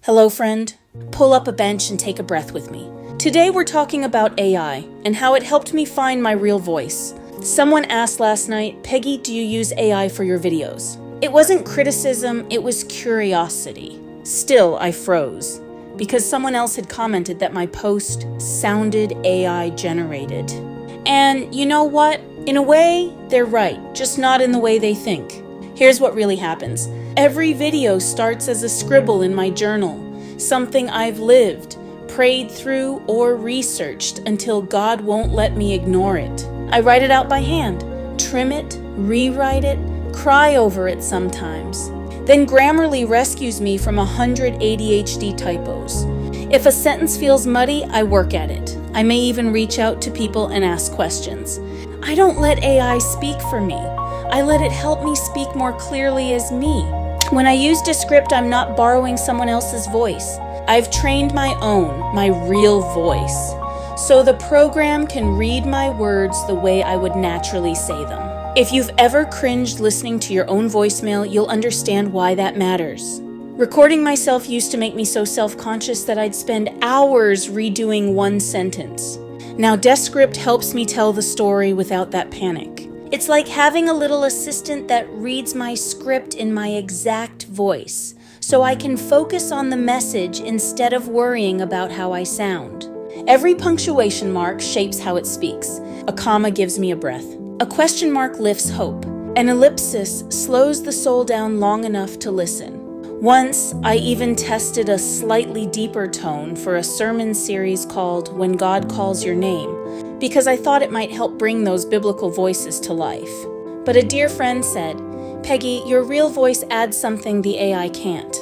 Hello, friend. Pull up a bench and take a breath with me. Today we're talking about AI and how it helped me find my real voice. Someone asked last night, Peggy, do you use AI for your videos? It wasn't criticism, it was curiosity. Still, I froze because someone else had commented that my post sounded AI generated. And you know what? In a way, they're right, just not in the way they think. Here's what really happens. Every video starts as a scribble in my journal, something I've lived, prayed through, or researched until God won't let me ignore it. I write it out by hand, trim it, rewrite it, cry over it sometimes. Then Grammarly rescues me from 100 ADHD typos. If a sentence feels muddy, I work at it. I may even reach out to people and ask questions. I don't let AI speak for me. I let it help me speak more clearly as me. When I use Descript, I'm not borrowing someone else's voice. I've trained my own, my real voice, so the program can read my words the way I would naturally say them. If you've ever cringed listening to your own voicemail, you'll understand why that matters. Recording myself used to make me so self-conscious that I'd spend hours redoing one sentence. Now Descript helps me tell the story without that panic. It's like having a little assistant that reads my script in my exact voice, so I can focus on the message instead of worrying about how I sound. Every punctuation mark shapes how it speaks. A comma gives me a breath. A question mark lifts hope. An ellipsis slows the soul down long enough to listen. Once, I even tested a slightly deeper tone for a sermon series called When God Calls Your Name, because I thought it might help bring those biblical voices to life. But a dear friend said, Peggy, your real voice adds something the AI can't.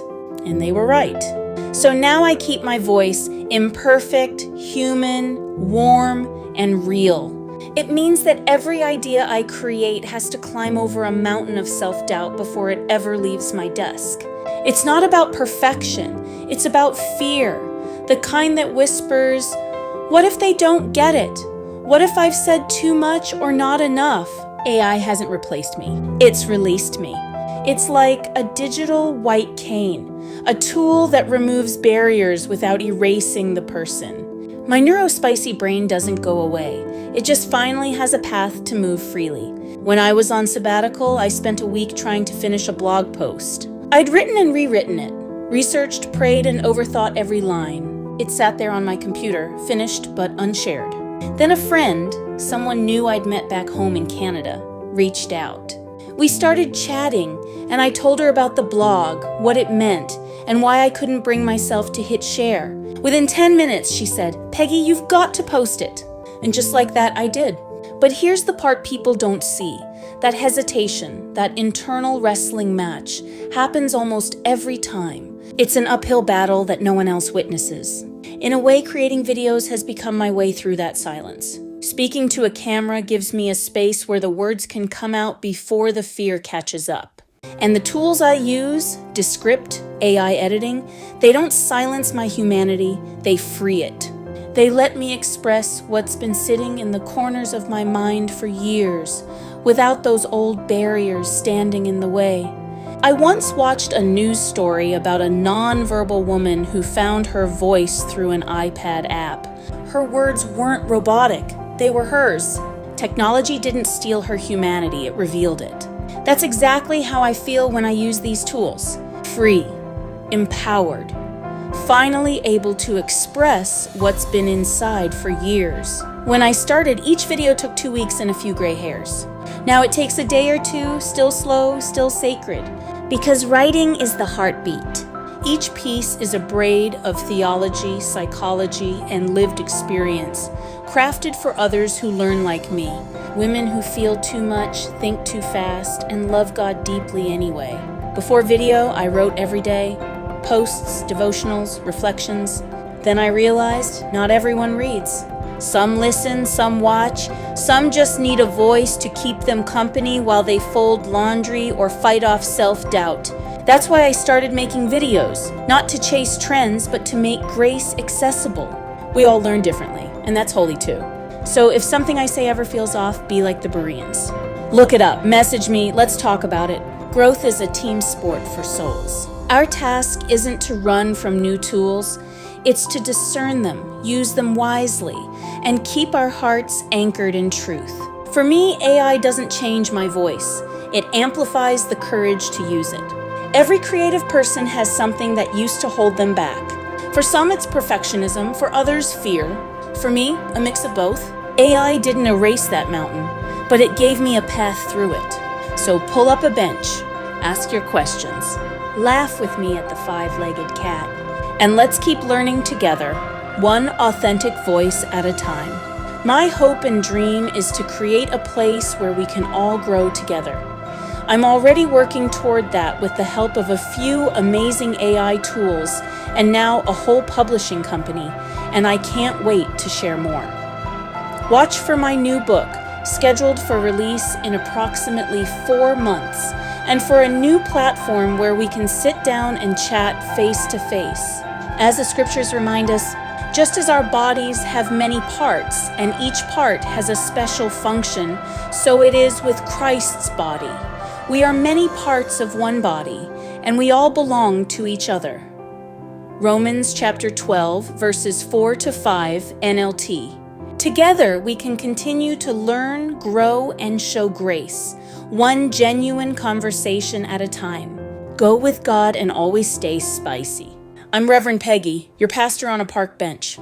And they were right. So now I keep my voice imperfect, human, warm, and real. It means that every idea I create has to climb over a mountain of self-doubt before it ever leaves my desk. It's not about perfection. It's about fear, the kind that whispers, what if they don't get it? What if I've said too much or not enough? AI hasn't replaced me. It's released me. It's like a digital white cane, a tool that removes barriers without erasing the person. My neurospicy brain doesn't go away. It just finally has a path to move freely. When I was on sabbatical, I spent a week trying to finish a blog post. I'd written and rewritten it, researched, prayed, and overthought every line. It sat there on my computer, finished but unshared. Then a friend, someone new I'd met back home in Canada, reached out. We started chatting, and I told her about the blog, what it meant, and why I couldn't bring myself to hit share. Within 10 minutes, she said, Peggy, you've got to post it. And just like that, I did. But here's the part people don't see. That hesitation, that internal wrestling match, happens almost every time. It's an uphill battle that no one else witnesses. In a way, creating videos has become my way through that silence. Speaking to a camera gives me a space where the words can come out before the fear catches up. And the tools I use, Descript, AI editing, they don't silence my humanity, they free it. They let me express what's been sitting in the corners of my mind for years, without those old barriers standing in the way. I once watched a news story about a non-verbal woman who found her voice through an iPad app. Her words weren't robotic, they were hers. Technology didn't steal her humanity, it revealed it. That's exactly how I feel when I use these tools. Free, empowered, finally able to express what's been inside for years. When I started, each video took 2 weeks and a few gray hairs. Now it takes a day or two, still slow, still sacred. Because writing is the heartbeat. Each piece is a braid of theology, psychology, and lived experience, crafted for others who learn like me, women who feel too much, think too fast, and love God deeply anyway. Before video, I wrote every day, posts, devotionals, reflections. Then I realized not everyone reads. Some listen, some watch, some just need a voice to keep them company while they fold laundry or fight off self-doubt. That's why I started making videos, not to chase trends, but to make grace accessible. We all learn differently, and that's holy too. So if something I say ever feels off, be like the Bereans. Look it up, message me, let's talk about it. Growth is a team sport for souls. Our task isn't to run from new tools, it's to discern them, use them wisely, and keep our hearts anchored in truth. For me, AI doesn't change my voice. It amplifies the courage to use it. Every creative person has something that used to hold them back. For some, it's perfectionism. For others, fear. For me, a mix of both. AI didn't erase that mountain, but it gave me a path through it. So pull up a bench, ask your questions, laugh with me at the five-legged cat, and let's keep learning together, one authentic voice at a time. My hope and dream is to create a place where we can all grow together. I'm already working toward that with the help of a few amazing AI tools and now a whole publishing company, and I can't wait to share more. Watch for my new book, scheduled for release in approximately 4 months, and for a new platform where we can sit down and chat face to face. As the scriptures remind us, just as our bodies have many parts and each part has a special function, so it is with Christ's body. We are many parts of one body, and we all belong to each other. Romans chapter 12, verses 4-5, NLT. Together, we can continue to learn, grow, and show grace, one genuine conversation at a time. Go with God and always stay spicy. I'm Reverend Peggy, your pastor on a park bench.